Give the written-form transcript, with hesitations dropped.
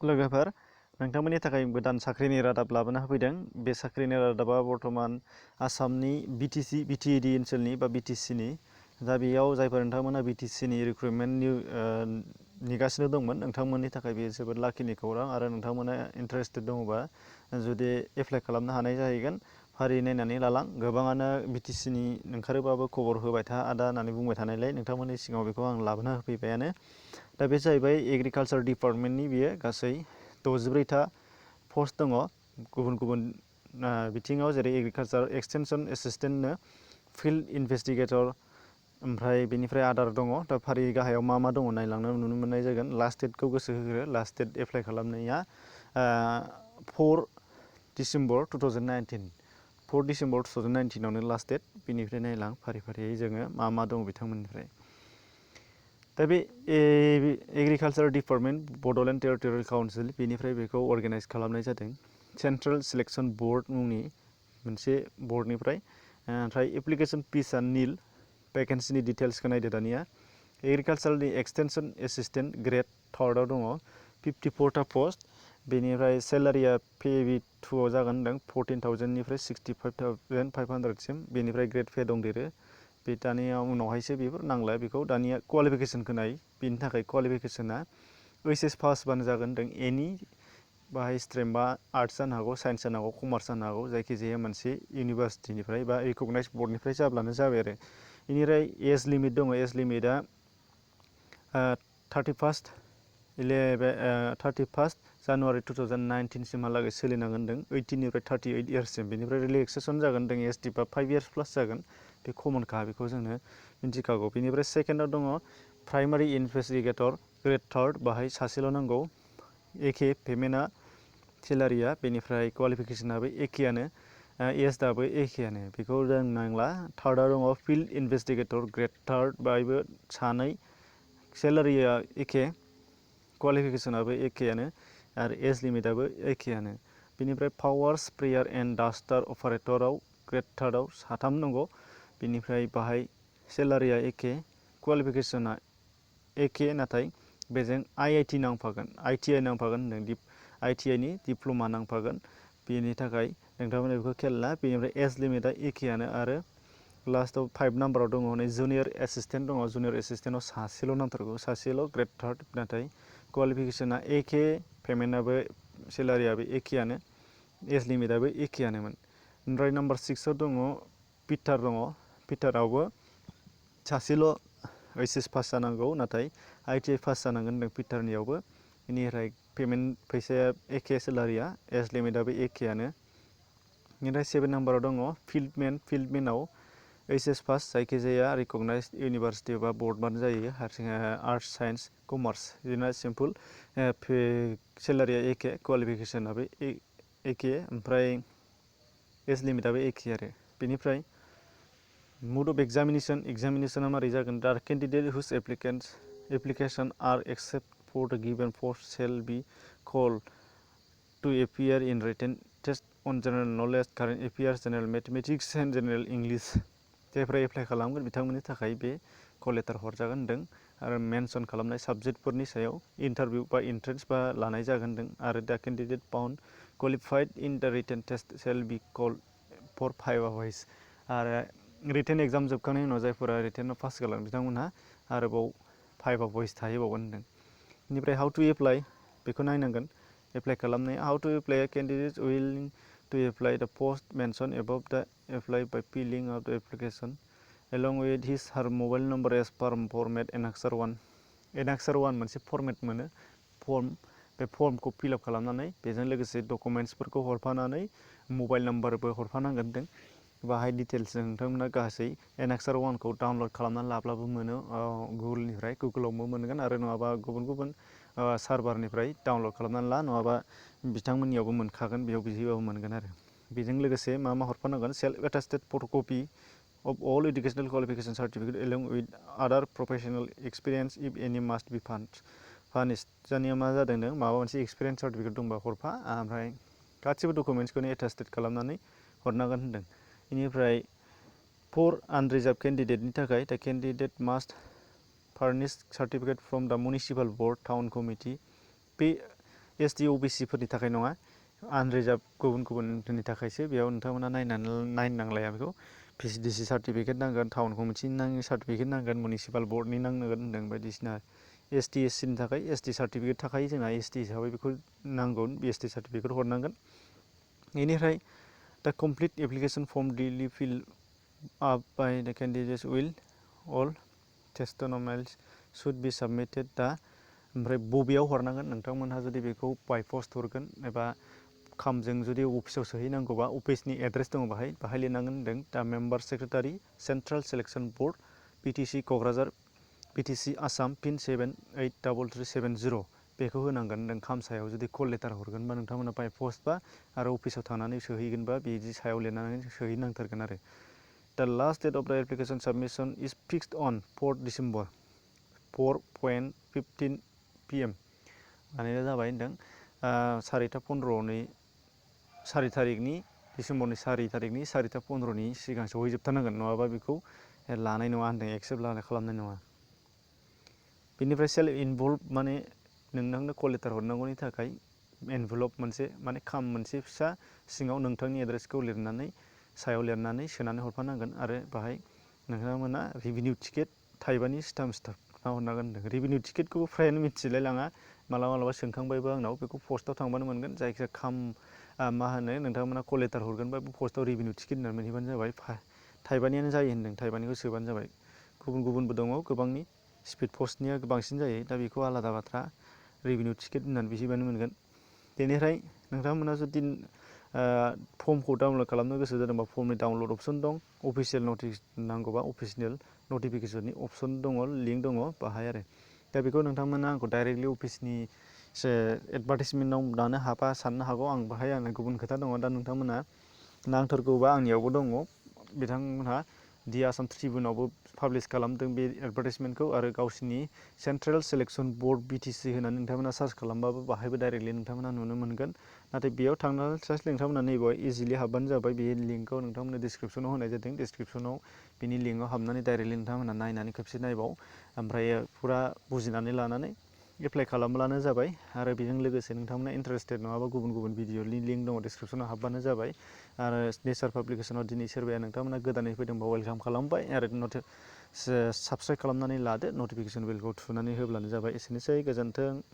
लोगोफोर नोंथांमोननि थाखाय गोदान साख्रिनि रादाब लाबोना होफैदों। बे साख्रिनि रादाबा बर्थमान आसामनि बिटिएडि ओनसोलनि बा बिटिसिनि। दा बेयाव जायफोर नोंथांमोना बिटिसिनि रिक्रुटमेन्टनि नेगासिनो दंमोन, नोंथांमोननि थाखाय बेयो जोबोद लाखिनि खौरां आरो नोंथांमोना इन्टारेस्टेड दङबा जुदि एप्लाइ खालामनो हानाय जाहैगोन। फारि नायनानै लालां। गोबाङानो बिटिसिनि ओंखारोबाबो खबर होबाय था आदा होननानै बुंबाय थानायलाय नोंथांमोननि सिगाङाव बेखौ आं लाबोना होफैबायानो। दा बे जाहैबाय एग्रिकालचार डिपार्टमेन्टनि बेयो गासै 64टा पस्ट दङ गुबुन गुबुन बिथिङाव, जेरै एग्रिकालचार एक्सटेनसन एसिस्टेन्टनो, फिल्ड इनभेस्टिगेटर, ओमफ्राय बेनिफ्राय आदार दङ। दा फारि गाहायाव मा मा दङ नायलांनो नुनो मोननाय जागोन। लास्ट डेटखौ गोसो होग्रो। लास्ट डेट एप्लाइ खालामनाया 4 डिसेम्बर 2019। 4 डिसेम्बर 2019आवनो लास्ट डेट। बेनिफ्राय नायलां फारि फारियै जोङो मा मा दङ बिथांमोननिफ्राय। दा बे agriculture department Bodoland territorial council बेनिफ्राय बेखौ अर्गेनाइज खालामनाय जादों सेन्ट्रेल सिलेक्सन बर्ड मुंनि मोनसे बर्डनिफ्राय। ओमफ्राय एप्लिकेसन फिसआ निल। भेकेन्सिनि डिटेल्सखौ नायदो दानिया। एग्रिकालचारनि एक्सटेनसन एसिस्टेन्ट ग्रेड 3आव दङ 54टा पस्ट। बेनिफ्राय सेलारिया PAV 2आव जागोन होनदों 14,000निफ्राय 65,500सिम। बेनिफ्राय ग्रेड पे दंदेरो। बे दानिया उनावहायसो बेफोर नांला बेखौ, दानिया क्वालिफिकेसनखौ नाय। बेनि थाखाय क्वालिफिकेसना HS पास बानो जागोन होनदों। एनि बाहाय स्ट्रिमा आर्ट्स जानो हागौ, साइन्स जानो हागौ, कमार्स जानो हागौ, जायखिजाया मोनसे इउनिभार्सिटिनिफ्राय बा रिकगनाइज बर्डनिफ्राय जाब्लानो जाबाय आरो। बेनिफ्राय एज लिमिट दङ। एज लिमिटआ 31 जानुवारि 2019 सिमहालागै सोलिनांगोन होनदों। 18निफ्राय 38 इयार्ससिम। बेनिफ्राय रिलेक्सेसन जागोन होनदों। ST बा 5 इयार्स प्लास जागोन। बे कमनखा, बेखौ जोंनो मिन्थिखागौ। बेनिफ्राय सेकेन्डआव दङ प्राइमारि इनभेस्टिगेटर ग्रेड 3। बाहाय सासेल' नांगौ। एखे पेमेन्टआ, सेलारिया, बेनिफ्राय क्वालिफिकेसनाबो एखेयानो, एजआबो एखेयानो, बेखौ जों नांला। थार्डआव दङ फिल्ड इनभेस्टिगेटर ग्रेड 3। बाहायबो सानै, सेलारिया एखे, क्वालिफिकेसनाबो एखेयानो आरो एज लिमिटआबो एखेयानो। बेनिफ्राय पावार स्प्रेयार एन्ड डास्टार अपारेटराव ग्रेड 3आव साथाम नांगौ। बेनिफ्राय बाहाय सेलारिया एखे, क्वालिफिकेसना एखे, नाथाय बेजों IIT नांफागोन, ITI नांफागोन होनदों। ITIनि डिप्ल'मा नांफागोन। बेनि थाखाय नोंथांमोना बेखौ खेल ला। बेनिफ्राय एज लिमिटआ एखेयानो आरो लास्टआव 5 नाम्बाराव दङ हनै जुनियर एसिस्टेन्ट दङ। जुनियर एसिस्टेन्टआव सासेल' नांथारगौ, सासेल' ग्रेड 3, नाथाय क्वालिफिकेसना एखे, पेमेन्टआबो, सेलारियाबो एखेयानो, एज लिमिटआबो एखेयानोमोन। ओमफ्राय नाम्बार 6आव दङ पिटार दङ। पिटारावबो सासेल' HS पास जानांगौ, नाथाय ITI पास जानांगोन होनदों पिटारनियावबो। बेनिफ्राय पेमेन्ट फैसाया एखे, सेलारिया, एज लिमिटआबो एखेयानो। बेनिफ्राय 7 नाम्बाराव दङ फिल्डमेन। फिल्डमेनाव HS पास, जायखिजाया रिकगनाइज इउनिभार्सिटि बा बर्डबानो जायो, आर्ट्स, साइन्स, कमार्स, बिदिनो सिम्पल। सेलारिया एखे, क्वालिफिकेसनाबो एखे, ओमफ्राय एज लिमिटआबो एखे आरो। बेनिफ्राय मोड अफ एग्जामिनेसना मारै जागोन? The candidate whose application are accept for the given post shall be called to appear in written test on general knowledge, current affairs, general mathematics and general English. जायफ्रा apply खालामगोन बिथांमोननि थाखाय बे call letter हरजागोन होनदों आरो mention खालामनाय साबजेक्टफोरनि सायाव इन्टारभिउ बा एन्ट्रेन्स बा लानाय जागोन होनदों। आरो दा candidate found qualified in the written test shall be called for 5 awards. आरो रिटेन एग्जाम जोबखांनायनि उनाव जायफोरा रिटेनाव पास जागोन बिथांमोनहा आरोबाव 5 आवार्स थाहैबावगोन होनदों। बेनिफ्राय हाउ टु एप्लाइ, बेखौ नायनांगोन। एप्लाइ खालामनाया how to apply candidate willing to apply the post mention above the apply by filling out the application along with his her mobile number as per format Annexure 1। Annexure 1 मोनसे format मोनो, form. बे फर्मखौ fill up खालामनानै बेजों लोगोसे डकुमेन्ट्सफोरखौ हरफानानै mobile नाम्बारबो हरफानांगोन होनदों। बाहाय details नोंथांमोना गासै Annexure 1खौ डाउनलड खालामनानै लाब्लाबो मोनो गुगोलनिफ्राय, गुगोलावबो मोनगोन आरो नङाबा गुबुन गुबुन सार्भारनिफ्राय डाउनलड खालामनानै ला, नङाबा बिथांमोननियावबो मोनखागोन, बेयाव बिहैबाबो मोनगोन आरो। बेजों लोगोसे मा मा हरफानांगोन? Self attested photocopy of all educational qualification certificate along with other professional experience if any must be furnished। जानिया मा जादों नों माबा मोनसे एक्सपिरियेन्स सार्टिफिकेट दंबा हरफा, ओमफ्राय गासिबो डकुमेन्ट्सखौनो एटेस्टेड खालामनानै हरनांगोन होनदों। बेनिफ्राय फर आनरिजार्भ केन्डिडेटनि थाखाय दा केन्डिडेट मास्ट फार्निश सार्टिफिकेट फ्रम द मिउनिसिपाल बर्ड टाउन कमिटि। बे ST OBC फोरनि थाखाय नङा, आनरिजार्भ गुबुनफोरनि थाखायसो। बेयाव नोंथांमोना नायनांलाया बेखौ। VCDC सार्टिफिकेट नांगोन, टाउन कमिटिनि सार्टिफिकेट नांगोन, मिउनिसिपाल बर्डनि नांगोन होनदों बायदिसिना। ST SCनि थाखाय ST सार्टिफिकेट थाखायो जोंना, ST हिसाबै बेखौ नांगौ, ST सार्टिफिकेट हरनांगोन। बेनिफ्राय the complete application form duly fill up by the candidates will all टेस्टिमनियल्स should be साबमिटेड। दा ओमफ्राय बबेयाव हरनांगोन नोंथांमोनहा जुदि बेखौ बाय पस्ट हरगोन एबा खामजों जुदि अफिसाव सोहैनांगौबा अफिसनि एड्रेस दङ बाहाय लिरनांगोन होनदों। दा member secretary central selection board BTC Kokrajhar BTC Assam pin 783370 बेखौ होनांगोन होनदों। खामसायाव जुदि कल लेटार हरगोनबा नोंथांमोना बाय पस्ट बा आरो अफिसाव थांनानै सोहैगोनबा बिदि सायाव लिरनानै सोहैनांथारगोन आरो। दा लास्ट डेट अफ द एप्लिकेसन साबमिसन इज फिक्सड अन 4 डिसेम्बर 4:15 PM माने जाबाय होनदों 4 तारिखनि डिसेम्बरनि 4 तारिखनि 4:15 सिगां सहैजोबथारनांगोन, नङाबा बेखौ लानाय नङा होनदों, एक्सेप्ट खालामनाय नङा। बेनिफ्राय सेल्फ इनभल्भ माने नोंथांनो कल लेटार हरनांगौनि थाखाय एनभेलप मोनसे माने खाम मोनसे फिसा सिङाव नोंथांनि एड्रेसखौ लिरनानै सायाव लिरनानै सोनानै हरफानांगोन। आरो बाहाय नोंथांमोना रेभिनिउ टिकेट थाइबानि स्टाम्प हरनांगोन होनदों। रेभिनिउ टिकेटखौबो फ्रायानो मिथिलाय लाङा, मालाबा सोंखांबायबो आंनाव, बेखौ पस्टआव थांबानो मोनगोन। जायखिजाया खाम मा होनो नोंथांमोना कल लेटार हरगोनबा पस्टआव रेभिनिउ टिकेट होननानै मोनहैबानो जाबाय। थाइबानियानो जायो होनदों, थाइबानिखौ सोबानो जाबाय। गुबुनबो दङ गोबांनि, स्पिड पस्टनिया बांसिन जायो, दा बेखौ आलादा बाथ्रा। रेभिनिउ टिकेट होननानै बिहैबानो मोनगोन। बेनिफ्राय नोंथांमोना जुदि फर्मखौ डाउनलड खालामनो गोसो जादोंबा फर्मनि डाउनलड अपसन दं, अफिसियेल नटिस नांगौबा अफिसियेल नटिफिकेसननि अपसन दङ, लिंक दङ बाहाय आरो। दा बेखौ नोंथांमोना आंखौ डाइरेक्टलि अफिसनि एडभार्टाइजमेन्टआव लानो हाबा साननो हागौ, आं बाहाय आंना गुबुन खोथा दङ। दा नोंथांमोना नांथारगौबा आंनियावबो दङ, बिथांमोनहा दि आसाम ट्रिबिउनावबो पाब्लिस खालामदों बे एडभार्टाइजमेन्टखौ, आरो गावसिनि सेन्ट्रेल सिलेक्सन बर्ड BTC होनानै नोंथांमोना सार्च खालामबाबो बाहायबो डाइरेक्टलि नोंथांमोना नुनो मोनगोन। नाथाय बेयाव थांनानै सार्च नोंथांमोना नैबेयाव इजिलि हाबबानो जाबाय। बे लिंकखौ नोंथांमोना डिसक्रिपसनाव होनाय जादों, डिसक्रिपसनाव बिनि लिंकआव हाबनानै डाइरेक्टलि नोंथांमोना नायनानै खेबसे नायबाव, ओमफ्राय फुरा बुजिनानै लानानै एप्लाइ खालामब्लानो जाबाय। आरो बेजों लोगोसे नोंथांमोना इन्टारेस्टेड नङाबा गुबुन भिडिअनि लिंक दङ डिसक्रिपसनाव हाबबानो जाबाय। आरो नेचार पाब्लिकेसनाव दिनै सोरबाया नोंथांमोना गोदानै फैदोंबा वेलकाम खालामबाय, आरो साबस्क्राइब खालामनानै लादो, नटिफिकेसन बेलखौ थुनानै होब्लानो जाबाय। एसेनोसै, गोजोन्थों।